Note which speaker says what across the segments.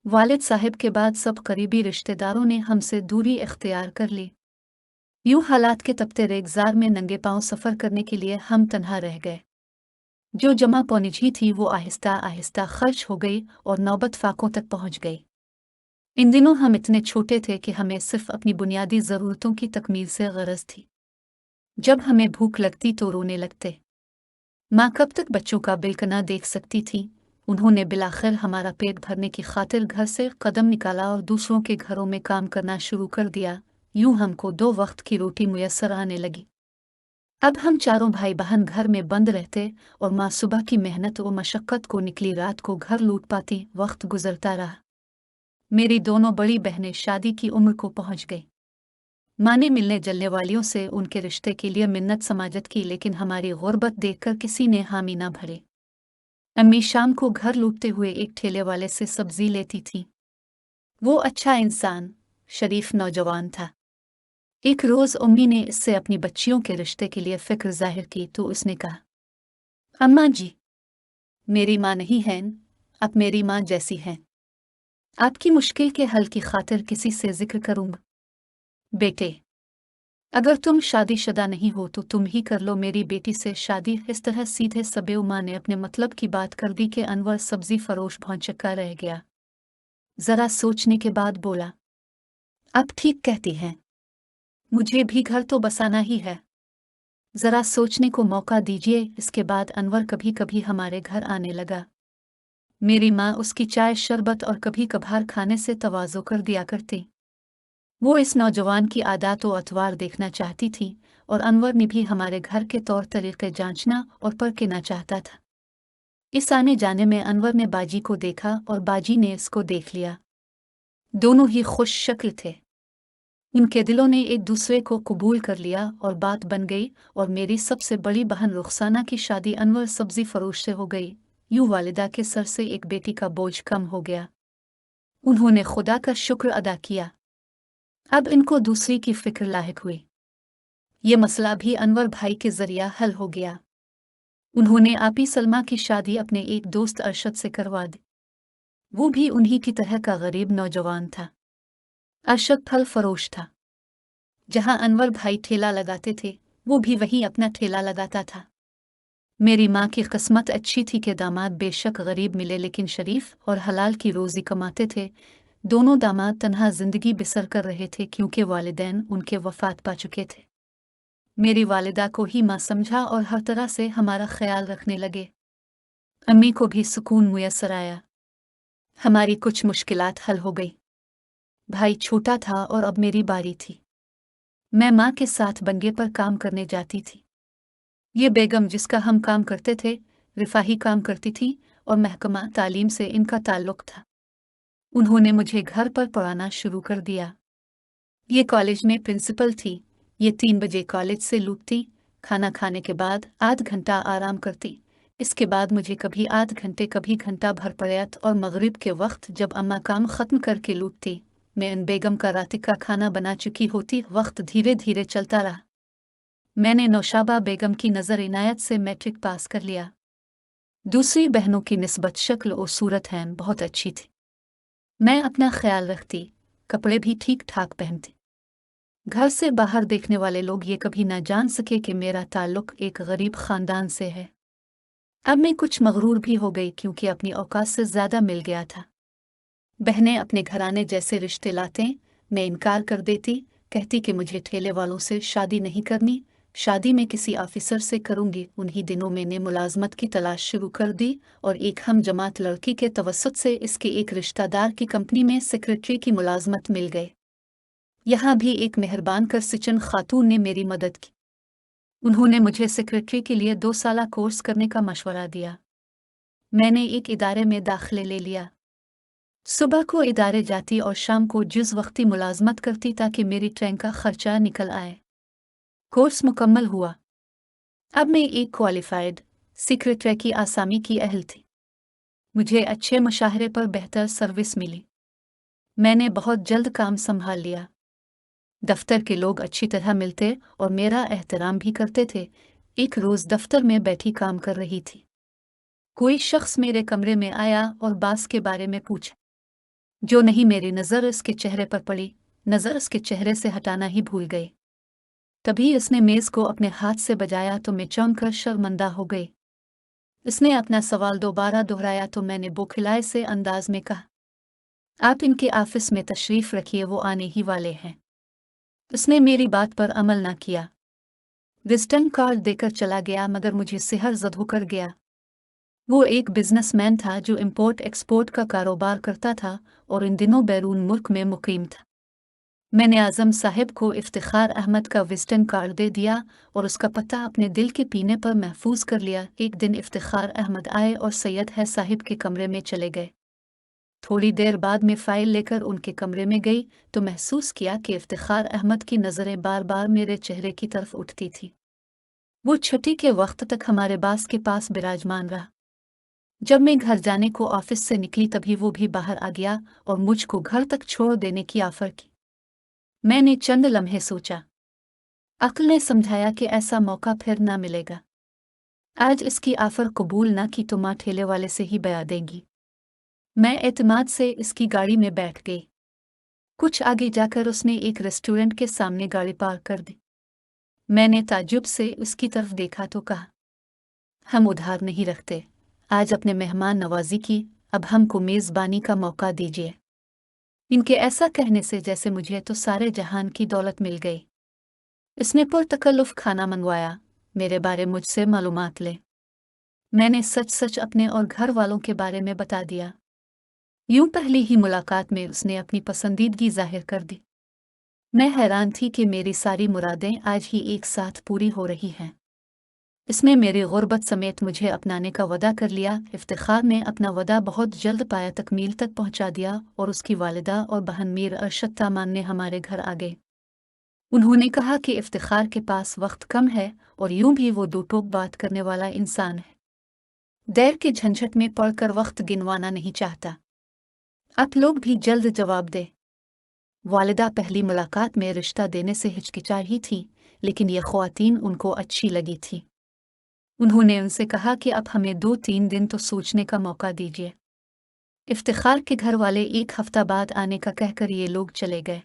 Speaker 1: वालिद साहब के बाद सब करीबी रिश्तेदारों ने हमसे दूरी इख्तियार कर ली। यूं हालात के तपते रेगजार में नंगे पांव सफ़र करने के लिए हम तन्हा रह गए। जो जमा पौनिजी थी वो आहिस्ता आहिस्ता खर्च हो गई और नौबत फाकों तक पहुंच गई। इन दिनों हम इतने छोटे थे कि हमें सिर्फ अपनी बुनियादी ज़रूरतों की तकमील से गरज थी। जब हमें भूख लगती तो रोने लगते। माँ कब तक बच्चों का बिलकना देख सकती थी। उन्होंने बिलाखिर हमारा पेट भरने की खातिर घर से कदम निकाला और दूसरों के घरों में काम करना शुरू कर दिया। यूं हमको 2 वक्त की रोटी मुयस्सर आने लगी। अब हम चारों भाई बहन घर में बंद रहते और माँ सुबह की मेहनत और मशक्क़त को निकली रात को घर लूट पाती। वक्त गुजरता रहा। मेरी दोनों बड़ी बहनें शादी की उम्र को पहुंच गई। माँ ने मिलने जलने वालियों से उनके रिश्ते के लिए मिन्नत समाजत की, लेकिन हमारी गुर्बत देखकर किसी ने हामी ना भरे। अम्मी शाम को घर लूटते हुए एक ठेले वाले से सब्जी लेती थी। वो अच्छा इंसान, शरीफ नौजवान था। एक रोज अम्मी ने इससे अपनी बच्चियों के रिश्ते के लिए फिक्र जाहिर की तो उसने कहा, अम्मा जी, मेरी माँ नहीं है, आप मेरी माँ जैसी हैं। आपकी मुश्किल के हल की खातिर किसी से जिक्र करूँगा। बेटे, अगर तुम शादीशुदा नहीं हो तो तुम ही कर लो मेरी बेटी से शादी। इस तरह सीधे सबे माँ ने अपने मतलब की बात कर दी कि अनवर सब्जी फरोश भौंचक्का रह गया। जरा सोचने के बाद बोला, आप ठीक कहती हैं, मुझे भी घर तो बसाना ही है। जरा सोचने को मौका दीजिए। इसके बाद अनवर कभी कभी हमारे घर आने लगा। मेरी माँ उसकी चाय शरबत और कभी कभार खाने से तवाज़ो कर दिया करती। वो इस नौजवान की आदत और अतवार देखना चाहती थी और अनवर ने भी हमारे घर के तौर तरीके जांचना और परखना चाहता था। इस आने जाने में अनवर ने बाजी को देखा और बाजी ने इसको देख लिया। दोनों ही खुश शक्ल थे। उनके दिलों ने एक दूसरे को कबूल कर लिया और बात बन गई और मेरी सबसे बड़ी बहन रुखसाना की शादी अनवर सब्जी फरोश से हो गई। यूं वालिदा के सर से एक बेटी का बोझ कम हो गया। उन्होंने खुदा का शुक्र अदा किया। अब इनको दूसरी की फिक्र लाहिक हुई। ये मसला भी अनवर भाई के जरिया हल हो गया। उन्होंने आपी सलमा की शादी अपने एक दोस्त अरशद से करवा दी। वो भी उन्हीं की तरह का गरीब नौजवान था। अरशद फल फरोश था। जहां अनवर भाई ठेला लगाते थे वो भी वहीं अपना ठेला लगाता था। मेरी माँ की किस्मत अच्छी थी कि दामाद बेशक गरीब मिले लेकिन शरीफ और हलाल की रोजी कमाते थे। दोनों दामाद तन्हा जिंदगी बसर कर रहे थे क्योंकि वालिदैन उनके वफात पा चुके थे। मेरी वालिदा को ही माँ समझा और हर तरह से हमारा ख्याल रखने लगे। अम्मी को भी सुकून मुयस्सर आया। हमारी कुछ मुश्किलात हल हो गई। भाई छोटा था और अब मेरी बारी थी। मैं माँ के साथ बंगे पर काम करने जाती थी। ये बेगम जिसका हम काम करते थे रिफाही काम करती थी और महकमा तालीम से इनका ताल्लुक था। उन्होंने मुझे घर पर पढ़ाना शुरू कर दिया। ये कॉलेज में प्रिंसिपल थी। ये 3 बजे कॉलेज से लौटती, खाना खाने के बाद आध घंटा आराम करती। इसके बाद मुझे कभी आध घंटे कभी घंटा भर पड़ैत और मगरिब के वक्त जब अम्मा काम ख़त्म करके लौटती, मैं इन बेगम का रात का खाना बना चुकी होती। वक्त धीरे धीरे चलता रहा। मैंने नौशाबा बेगम की नज़र इनायत से मैट्रिक पास कर लिया। दूसरी बहनों की निस्बत शक्ल और सूरत हैं बहुत अच्छी थी। मैं अपना ख्याल रखती, कपड़े भी ठीक ठाक पहनती। घर से बाहर देखने वाले लोग ये कभी ना जान सके कि मेरा ताल्लुक एक गरीब खानदान से है। अब मैं कुछ मगरूर भी हो गई क्योंकि अपनी औकात से ज़्यादा मिल गया था। बहनें अपने घराने जैसे रिश्ते लाते, मैं इनकार कर देती, कहती कि मुझे ठेले वालों से शादी नहीं करनी, शादी में किसी ऑफिसर से करूंगी। उन्हीं दिनों मैंने मुलाजमत की तलाश शुरू कर दी और एक हम जमात लड़की के तवस्सुत से इसके एक रिश्तेदार की कंपनी में सेक्रेटरी की मुलाजमत मिल गई। यहाँ भी एक मेहरबान कर सिचन खातून ने मेरी मदद की। उन्होंने मुझे सेक्रेटरी के लिए 2 साला कोर्स करने का मशवरा दिया। मैंने एक इदारे में दाखिले ले लिया। सुबह को इदारे जाती और शाम को जुज़ वक्ती मुलाजमत करती ताकि मेरी ट्रेन का खर्चा निकल आए। कोर्स मुकम्मल हुआ। अब मैं एक क्वालिफाइड सेक्रेटरी की आसामी की अहल थी। मुझे अच्छे मुशाहरे पर बेहतर सर्विस मिली। मैंने बहुत जल्द काम संभाल लिया। दफ्तर के लोग अच्छी तरह मिलते और मेरा एहतराम भी करते थे। एक रोज़ दफ्तर में बैठी काम कर रही थी। कोई शख्स मेरे कमरे में आया और बास के बारे में पूछा। जो नहीं मेरी नज़र इसके चेहरे पर पड़ी, नज़र उसके चेहरे से हटाना ही भूल गई। तभी इसने मेज़ को अपने हाथ से बजाया तो मैं चौंक कर शर्मंदा हो गई। इसने अपना सवाल दोबारा दोहराया तो मैंने बौखलाए से अंदाज में कहा, आप इनके ऑफिस में तशरीफ़ रखिए, वो आने ही वाले हैं। उसने मेरी बात पर अमल ना किया, विज़िटिंग कार्ड देकर चला गया, मगर मुझे सिहर ज़द होकर गया। वो एक बिजनेसमैन था जो इंपोर्ट एक्सपोर्ट का कारोबार करता था और इन दिनों बैरून मुल्क में मुकीम था। मैंने आज़म साहब को इफ्तिखार अहमद का विज़िटिंग कार्ड दे दिया और उसका पता अपने दिल के पीने पर महफूज कर लिया। एक दिन इफ्तिखार अहमद आए और सैयद है साहिब के कमरे में चले गए। थोड़ी देर बाद मैं फ़ाइल लेकर उनके कमरे में गई तो महसूस किया कि इफ्तिखार अहमद की नज़रें बार बार मेरे चेहरे की तरफ उठती थी। वो छुट्टी के वक्त तक हमारे बास के पास विराजमान रहा। जब मैं घर जाने को ऑफिस से निकली तभी वो भी बाहर आ गया और मुझको घर तक छोड़ देने की ऑफर की। मैंने चंद लम्हे सोचा। अक्ल ने समझाया कि ऐसा मौका फिर ना मिलेगा। आज इसकी ऑफर कबूल ना की तो माँ ठेले वाले से ही बया देंगी। मैं एतमाद से इसकी गाड़ी में बैठ गई। कुछ आगे जाकर उसने एक रेस्टोरेंट के सामने गाड़ी पार्क कर दी। मैंने ताज्जुब से उसकी तरफ देखा तो कहा, हम उधार नहीं रखते, आज अपने मेहमान नवाजी की, अब हमको मेज़बानी का मौका दीजिए। इनके ऐसा कहने से जैसे मुझे तो सारे जहान की दौलत मिल गई। इसने पुरतकल्लुफ़ खाना मंगवाया, मेरे बारे मुझसे मालूमात ले। मैंने सच सच अपने और घर वालों के बारे में बता दिया। यूं पहली ही मुलाकात में उसने अपनी पसंदीदगी जाहिर कर दी। मैं हैरान थी कि मेरी सारी मुरादें आज ही एक साथ पूरी हो रही हैं। इसने मेरी गुर्बत समेत मुझे अपनाने का वदा कर लिया। इफ्तिखार ने अपना वदा बहुत जल्द पाया तकमील तक पहुंचा दिया और उसकी वालिदा और बहन मीर अरशद तामान ने हमारे घर आ गए। उन्होंने कहा कि इफ्तिखार के पास वक्त कम है और यूं भी वो दो टोक बात करने वाला इंसान है। देर के झंझट में पड़कर वक्त गिनवाना नहीं चाहता। आप लोग भी जल्द जवाब दे। वालिदा पहली मुलाकात में रिश्ता देने से हिचकिचा ही थी, लेकिन ये ख्वातीन उनको अच्छी लगी थी। उन्होंने उनसे कहा कि अब हमें 2-3 दिन तो सोचने का मौका दीजिए। इफ्तिखार के घर वाले एक हफ्ता बाद आने का कहकर ये लोग चले गए।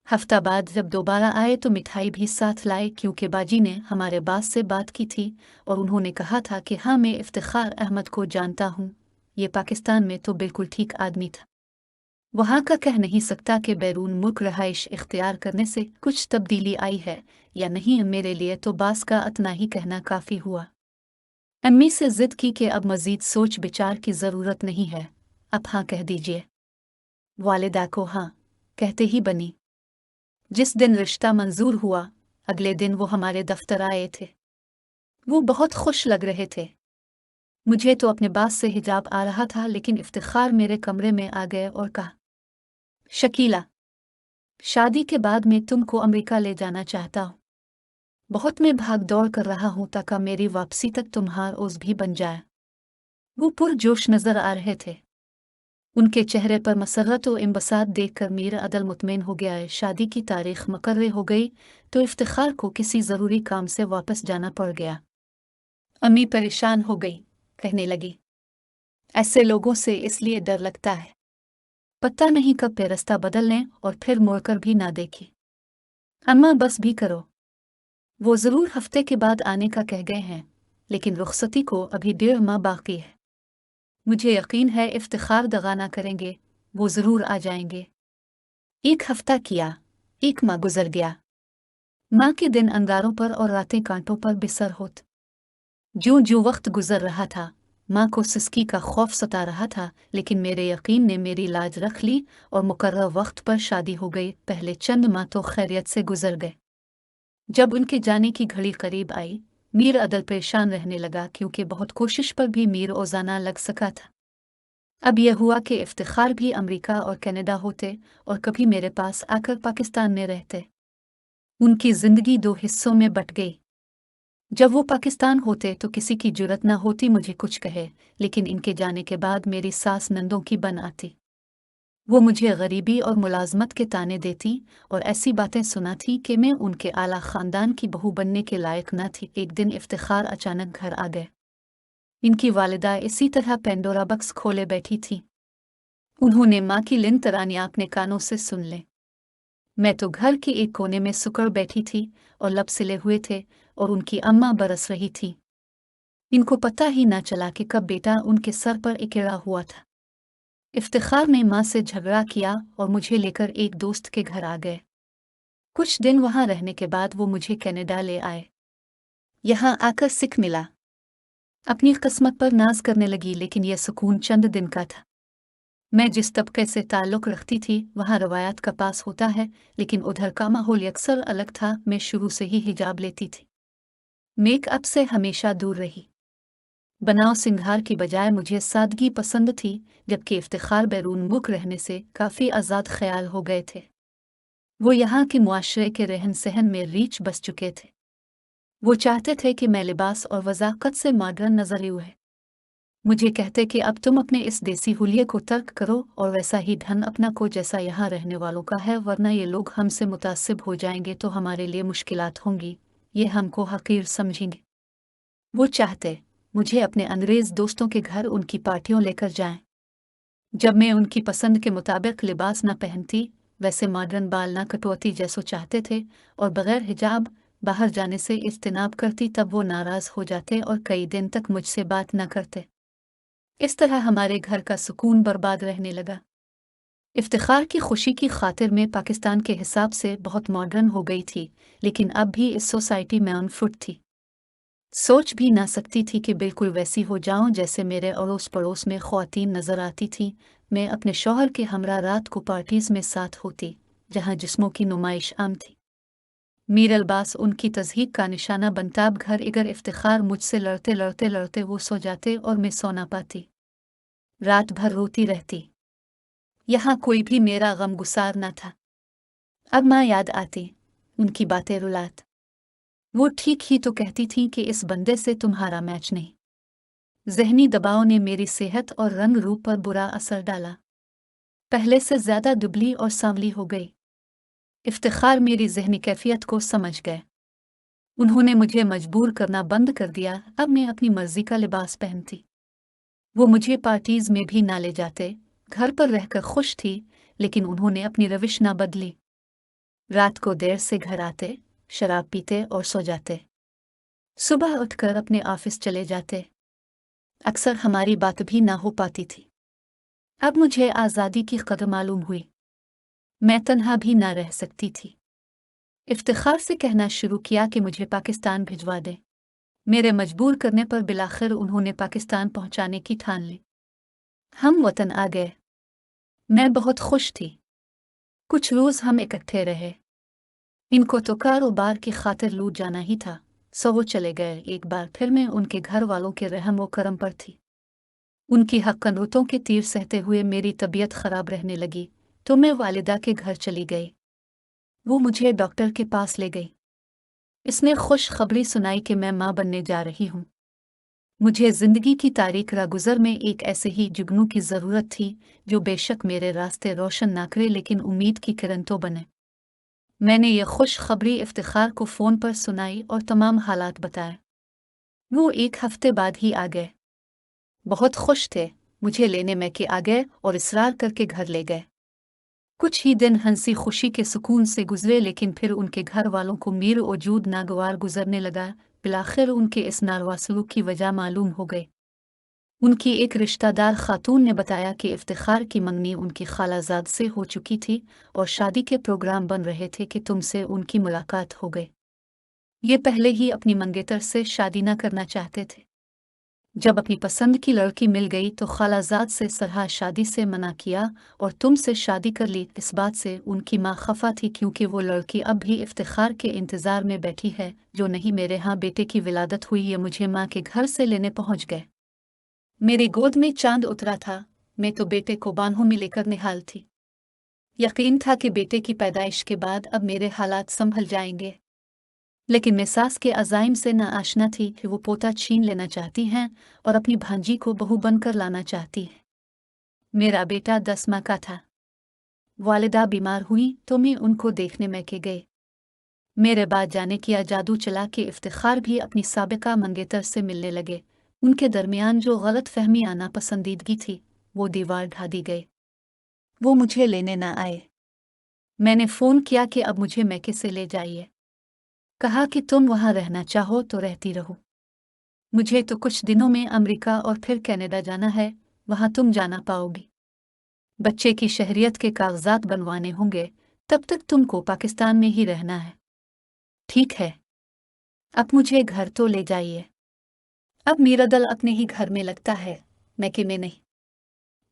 Speaker 1: हफ्ता बाद जब दोबारा आए तो मिठाई भी साथ लाए, क्योंकि बाजी ने हमारे बास से बात की थी और उन्होंने कहा था कि हाँ, मैं इफ्तिखार अहमद को जानता हूँ, ये पाकिस्तान में तो बिल्कुल ठीक आदमी था। वहाँ का कह नहीं सकता कि बैरून मुल्क रहाइश इख्तियार करने से कुछ तब्दीली आई है या नहीं। मेरे लिए तो बास का इतना ही कहना काफ़ी हुआ। अम्मी से जिद की कि अब मज़ीद सोच विचार की ज़रूरत नहीं है, अब हाँ कह दीजिए। वालिदा को हाँ कहते ही बनी। जिस दिन रिश्ता मंजूर हुआ, अगले दिन वो हमारे दफ्तर आए थे। वो बहुत खुश लग रहे थे। मुझे तो अपने बास से हिजाब आ रहा था, लेकिन इफ्तिखार मेरे कमरे में आ गए और कहा, शकीला, शादी के बाद मैं तुमको अमेरिका ले जाना चाहता हूँ। बहुत मैं भाग दौड़ कर रहा हूँ ताकि मेरी वापसी तक तुम्हार ओज़ भी बन जाए। वो पुरजोश नजर आ रहे थे। उनके चेहरे पर मसरत और इंबसात देखकर मेरा अदल मुतमईन हो गया है। शादी की तारीख मुकर्रर हो गई तो इफ्तिखार को किसी ज़रूरी काम से वापस जाना पड़ गया। अम्मी परेशान हो गई, कहने लगी, ऐसे लोगों से इसलिए डर लगता है, पता नहीं कब पे रास्ता बदल लें और फिर मुड़कर भी ना देखें। अम्मा बस भी करो, वो ज़रूर हफ्ते के बाद आने का कह गए हैं, लेकिन रुखसती को अभी 1.5 माह बाकी है। मुझे यकीन है इफ्तिखार दगा ना करेंगे, वो ज़रूर आ जाएंगे। एक हफ्ता किया, एक माह गुजर गया। माँ के दिन अंगारों पर और रातें कांटों पर बिसर होत। जो जो वक्त गुजर रहा था, माँ को सिसकी का खौफ सता रहा था, लेकिन मेरे यकीन ने मेरी लाज रख ली और मुकर्रर वक्त पर शादी हो गई। पहले चंद माह तो खैरियत से गुजर गए। जब उनके जाने की घड़ी करीब आई, मीर अदल परेशान रहने लगा, क्योंकि बहुत कोशिश पर भी मीर ओजाना लग सका था। अब यह हुआ कि इफ्तिखार भी अमेरिका और कनाडा होते और कभी मेरे पास आकर पाकिस्तान में रहते। उनकी जिंदगी 2 हिस्सों में बट गई। जब वो पाकिस्तान होते तो किसी की जुर्रत न होती मुझे कुछ कहे, लेकिन इनके जाने के बाद मेरी सास नंदों की बन आती। वो मुझे गरीबी और मुलाजमत के ताने देती और ऐसी बातें सुनाती कि मैं उनके आला ख़ानदान की बहू बनने के लायक न थी। एक दिन इफ्तिखार अचानक घर आ गए। इनकी वालिदा इसी तरह पेंडोरा बक्स खोले बैठी थी। उन्होंने माँ की लिन तरानियां अपने कानों से सुन लें। मैं तो घर के एक कोने में सुकड़ बैठी थी और लब सिले हुए थे और उनकी अम्मा बरस रही थी। इनको पता ही ना चला कि कब बेटा उनके सर पर इकेड़ा हुआ था। इफ्तिखार ने माँ से झगड़ा किया और मुझे लेकर एक दोस्त के घर आ गए। कुछ दिन वहां रहने के बाद वो मुझे कनाडा ले आए। यहाँ आकर सिख मिला। अपनी किस्मत पर नाज करने लगी, लेकिन यह सुकून चंद दिन का था। मैं जिस तबके से ताल्लुक़ रखती थी वहाँ रवायात का पास होता है, लेकिन उधर का माहौल अक्सर अलग था। मैं शुरू से ही हिजाब लेती थी, मेकअप से हमेशा दूर रही। बनाव सिंगार की बजाय मुझे सादगी पसंद थी, जबकि इफ्तिखार बैरून मुल्क रहने से काफ़ी आज़ाद ख्याल हो गए थे। वो यहाँ के मुआशरे के रहन सहन में रीछ बस चुके थे। वो चाहते थे कि मैं लिबास और वज़ाकत से मॉडर्न नजर आऊं। मुझे कहते कि अब तुम अपने इस देसी हुलिये को तर्क करो और वैसा ही ढंग अपना को जैसा यहाँ रहने वालों का है, वरना ये लोग हमसे मुतासिब हो जाएंगे तो हमारे लिए मुश्किलात होंगी, ये हमको हकीर समझेंगे। वो चाहते मुझे अपने अंग्रेज़ दोस्तों के घर उनकी पार्टियों लेकर जाएं। जब मैं उनकी पसंद के मुताबिक लिबास न पहनती, वैसे मॉडर्न बाल न कटौती जैसो चाहते थे और बग़ैर हिजाब बाहर जाने से इज्तिनाब करती, तब वो नाराज़ हो जाते और कई दिन तक मुझसे बात न करते। इस तरह हमारे घर का सुकून बर्बाद रहने लगा। इफ्तिखार की खुशी की खातिर मैं पाकिस्तान के हिसाब से बहुत मॉडर्न हो गई थी, लेकिन अब भी इस सोसाइटी में अनफिट थी। सोच भी ना सकती थी कि बिल्कुल वैसी हो जाऊं जैसे मेरे अड़ोस पड़ोस में ख्वातीन नजर आती थीं। मैं अपने शौहर के हमरा रात को पार्टीज में साथ होती, जहां जिस्मों की नुमाइश आम थी। मेरा लिबास उनकी तज़हीक का निशाना बनता। अब घर इगर इफ्तिखार मुझसे लड़ते लड़ते लड़ते वो सो जाते और मैं सो ना पाती। रात भर रोती रहती। यहाँ कोई भी मेरा गम गुसार न था। अब माँ याद आती, उनकी बातें रुलात। वो ठीक ही तो कहती थीं कि इस बंदे से तुम्हारा मैच नहीं। ज़हनी दबाव ने मेरी सेहत और रंग रूप पर बुरा असर डाला। पहले से ज़्यादा दुबली और सांवली हो गई। इफ्तिखार मेरी ज़हनी कैफियत को समझ गए। उन्होंने मुझे मजबूर करना बंद कर दिया। अब मैं अपनी मर्जी का लिबास पहनती। वो मुझे पार्टीज में भी ना ले जाते। घर पर रहकर खुश थी, लेकिन उन्होंने अपनी रविश ना बदली। रात को देर से घर आते, शराब पीते और सो जाते। सुबह उठकर अपने ऑफिस चले जाते। अक्सर हमारी बात भी ना हो पाती थी। अब मुझे आज़ादी की कदर मालूम हुई। मैं तन्हा भी ना रह सकती थी। इफ्तिखार से कहना शुरू किया कि मुझे पाकिस्तान भिजवा दे। मेरे मजबूर करने पर बिलाखिर उन्होंने पाकिस्तान पहुंचाने की ठान ली। हम वतन आ गए। मैं बहुत खुश थी। कुछ रोज हम इकट्ठे रहे। इनको तो कारोबार की खातिर लूट जाना ही था, सो वो चले गए। एक बार फिर मैं उनके घर वालों के रहम व करम पर थी। उनकी हक्कनूतों के तीर सहते हुए मेरी तबीयत खराब रहने लगी, तो मैं वालिदा के घर चली गई। वो मुझे डॉक्टर के पास ले गई। इसने खुश खबरी सुनाई कि मैं माँ बनने जा रही हूँ। मुझे जिंदगी की तारीख रागुजर में एक ऐसे ही जुगनू की जरूरत थी, जो बेशक मेरे रास्ते रोशन ना करे, लेकिन उम्मीद की किरण तो बने। मैंने ये खुश खबरी इफ्तिखार को फ़ोन पर सुनाई और तमाम हालात बताए। वो एक हफ्ते बाद ही आ गए। बहुत खुश थे। मुझे लेने में के आ गए और इसरार करके घर ले गए। कुछ ही दिन हंसी खुशी के सुकून से गुजरे, लेकिन फिर उनके घर वालों को मेरे वजूद नागवार गुजरने लगा। बिलाखिर उनके इस नारवा सलूक की वजह मालूम हो गई। उनकी एक रिश्तेदार खातून ने बताया कि इफ्तिखार की मंगनी उनकी खालाजाद से हो चुकी थी और शादी के प्रोग्राम बन रहे थे कि तुमसे उनकी मुलाकात हो गई। ये पहले ही अपनी मंगेतर से शादी न करना चाहते थे। जब अपनी पसंद की लड़की मिल गई तो खालाजाद से सरहा शादी से मना किया और तुमसे शादी कर ली। इस बात से उनकी माँ खफा थी, क्योंकि वो लड़की अब भी इफ्तिखार के इंतज़ार में बैठी है, जो नहीं मेरे यहाँ बेटे की विलादत हुई। ये मुझे माँ के घर से लेने पहुँच गए। मेरी गोद में चांद उतरा था। मैं तो बेटे को बाहों में लेकर निहाल थी। यकीन था कि बेटे की पैदाइश के बाद अब मेरे हालात संभल जाएंगे, लेकिन मैं सास के अज़ाइम से ना आशना थी कि वो पोता छीन लेना चाहती हैं और अपनी भांजी को बहू बनकर लाना चाहती है। मेरा बेटा 10 माह का था। वालिदा बीमार हुई तो मैं उनको देखने में के गए। मेरे बाद जाने किया जादू चला कि इफ्तिखार भी अपनी साबिका मंगेतर से मिलने लगे। उनके दरमियान जो गलत फहमी आना पसंदीदगी थी, वो दीवार ढा दी गई। वो मुझे लेने न आए। मैंने फ़ोन किया कि अब मुझे मैके से ले जाइए। कहा कि तुम वहाँ रहना चाहो तो रहती रहो। मुझे तो कुछ दिनों में अमेरिका और फिर कनाडा जाना है, वहाँ तुम जाना पाओगी। बच्चे की शहरियत के कागजात बनवाने होंगे, तब तक तुमको पाकिस्तान में ही रहना है। ठीक है, अब मुझे घर तो ले जाइए। अब मेरा दिल अपने ही घर में लगता है, मैके में नहीं।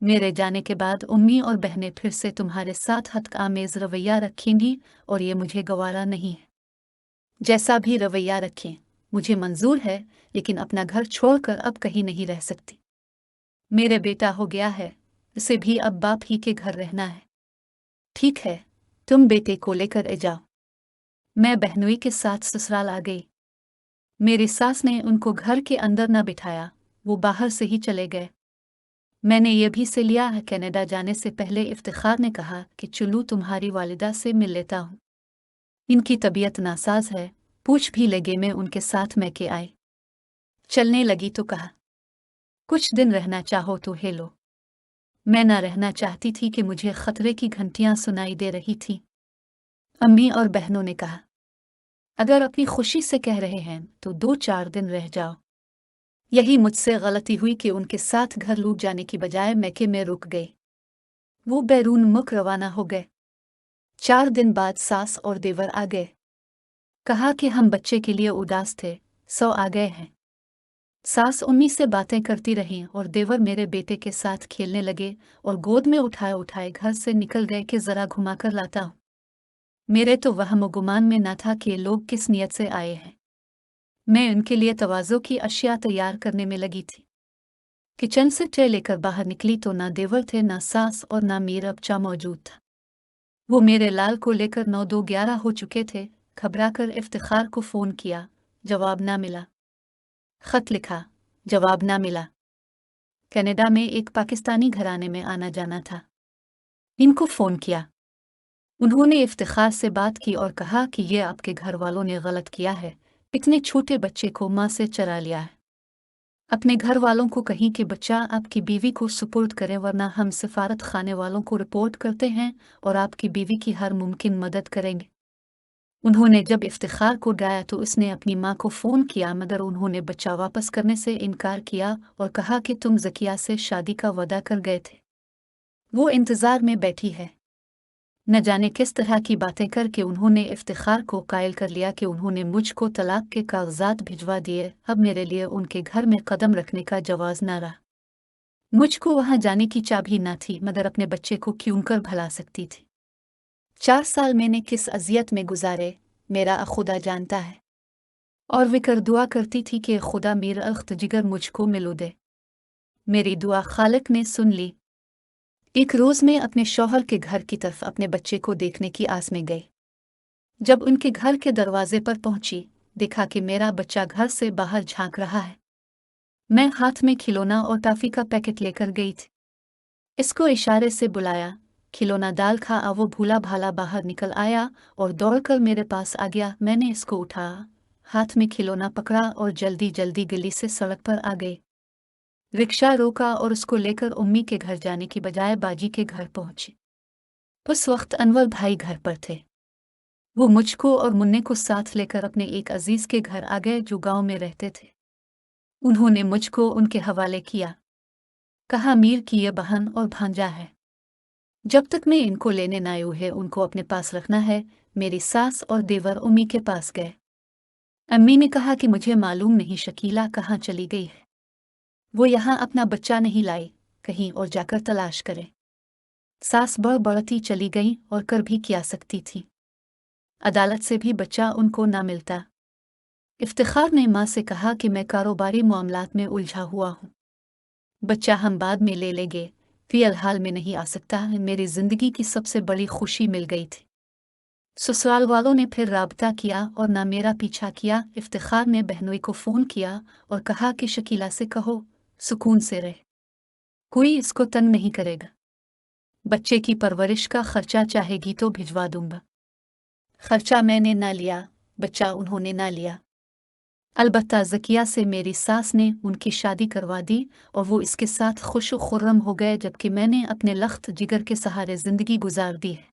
Speaker 1: मेरे जाने के बाद उम्मी और बहनें फिर से तुम्हारे साथ हतआमेज़ रवैया रखेंगी और ये मुझे गवारा नहीं है। जैसा भी रवैया रखें, मुझे मंजूर है, लेकिन अपना घर छोड़कर अब कहीं नहीं रह सकती। मेरे बेटा हो गया है, उसे भी अब बाप ही के घर रहना है। ठीक है, तुम बेटे को लेकर जाओ। मैं बहनोई के साथ ससुराल आ गई। मेरी सास ने उनको घर के अंदर न बिठाया, वो बाहर से ही चले गए। मैंने ये भी से लिया है, कनाडा जाने से पहले इफ्तिखार ने कहा कि चलूँ तुम्हारी वालिदा से मिल लेता हूँ। इनकी तबीयत नासाज है, पूछ भी लगे। मैं उनके साथ मैके आई। चलने लगी तो कहा, कुछ दिन रहना चाहो तो हेलो। मैं ना रहना चाहती थी कि मुझे खतरे की घंटियां सुनाई दे रही थी। अम्मी और बहनों ने कहा, अगर अपनी खुशी से कह रहे हैं तो 2-4 दिन रह जाओ। यही मुझसे गलती हुई कि उनके साथ घर लूट जाने की बजाय मैके में रुक गई। वो बैरून मुख रवाना हो गए। 4 दिन बाद सास और देवर आ गए। कहा कि हम बच्चे के लिए उदास थे, सो आ गए हैं। सास उम्मी से बातें करती रहीं और देवर मेरे बेटे के साथ खेलने लगे और गोद में उठाए उठाए घर से निकल गए कि जरा घुमा कर लाता हूँ। मेरे तो वहम गुमान में न था कि ये लोग किस नियत से आए हैं। मैं उनके लिए तवाज़ो की अशिया तैयार करने में लगी थी। किचन से ट्रे लेकर बाहर निकली तो ना देवर थे, ना सास और ना मेरा बच्चा मौजूद था। वो मेरे लाल को लेकर 9-2-11 हो चुके थे। घबराकर इफ्तिखार को फ़ोन किया, जवाब ना मिला। खत लिखा, जवाब ना मिला। कनाडा में एक पाकिस्तानी घराने में आना जाना था। इनको फ़ोन किया। उन्होंने इफ्तिखार से बात की और कहा कि ये आपके घर वालों ने गलत किया है, इतने छोटे बच्चे को माँ से चरा लिया है। अपने घर वालों को कहीं कि बच्चा आपकी बीवी को सुपुर्द करें, वरना हम सफारत खाने वालों को रिपोर्ट करते हैं और आपकी बीवी की हर मुमकिन मदद करेंगे। उन्होंने जब इफ्तिखार को डाया तो उसने अपनी माँ को फ़ोन किया, मगर उन्होंने बच्चा वापस करने से इनकार किया और कहा कि तुम ज़किया से शादी का वादा कर गए थे। वो इंतज़ार में बैठी है। न जाने किस तरह की बातें करके उन्होंने इफ्तिखार को कायल कर लिया कि उन्होंने मुझको तलाक के कागजात भिजवा दिए। अब मेरे लिए उनके घर में कदम रखने का जवाज़ न रहा। मुझको वहाँ जाने की चाबी न थी, मगर अपने बच्चे को क्यों कर भला सकती थी। 4 साल मैंने किस अजियत में गुजारे, मेरा खुदा जानता है। और विकर दुआ करती थी कि खुदा मेरा अख्त जिगर मुझको मिलो दे। मेरी दुआ खालिक ने सुन ली। एक रोज़ मैं अपने शौहर के घर की तरफ अपने बच्चे को देखने की आस में गई। जब उनके घर के दरवाजे पर पहुंची, देखा कि मेरा बच्चा घर से बाहर झांक रहा है। मैं हाथ में खिलौना और टॉफी का पैकेट लेकर गई थी। इसको इशारे से बुलाया, खिलौना दाल खा आ। वो भूला भाला बाहर निकल आया और दौड़कर मेरे पास आ गया। मैंने इसको उठाया, हाथ में खिलौना पकड़ा और जल्दी जल्दी गली से सड़क पर आ गई। रिक्शा रोका और उसको लेकर उम्मी के घर जाने की बजाय बाजी के घर पहुंची। उस वक्त अनवर भाई घर पर थे। वो मुझको और मुन्ने को साथ लेकर अपने एक अजीज के घर आ गए जो गांव में रहते थे। उन्होंने मुझको उनके हवाले किया। कहा, मीर की ये बहन और भांजा है, जब तक मैं इनको लेने न आयु है उनको अपने पास रखना है। मेरी सास और देवर उम्मी के पास गए। अम्मी ने कहा कि मुझे मालूम नहीं शकीला कहाँ चली गई है। वो यहाँ अपना बच्चा नहीं लाई, कहीं और जाकर तलाश करे। सास बढ़ती चली गई और कर भी क्या सकती थी। अदालत से भी बच्चा उनको ना मिलता। इफ्तिखार ने माँ से कहा कि मैं कारोबारी मामलात में उलझा हुआ हूँ, बच्चा हम बाद में ले लेंगे, फिलहाल में नहीं आ सकता। मेरी जिंदगी की सबसे बड़ी खुशी मिल गई थी। ससुराल वालों ने फिर राबता किया और ना मेरा पीछा किया। इफ्तिखार ने बहनोई को फ़ोन किया और कहा कि शकीला से कहो सुकून से रहे, कोई इसको तंग नहीं करेगा। बच्चे की परवरिश का खर्चा चाहेगी तो भिजवा दूंगा। खर्चा मैंने ना लिया, बच्चा उन्होंने ना लिया। अलबत्ता ज़किया से मेरी सास ने उनकी शादी करवा दी और वो इसके साथ खुश व खुर्रम हो गए, जबकि मैंने अपने लख्त जिगर के सहारे ज़िंदगी गुजार दी है।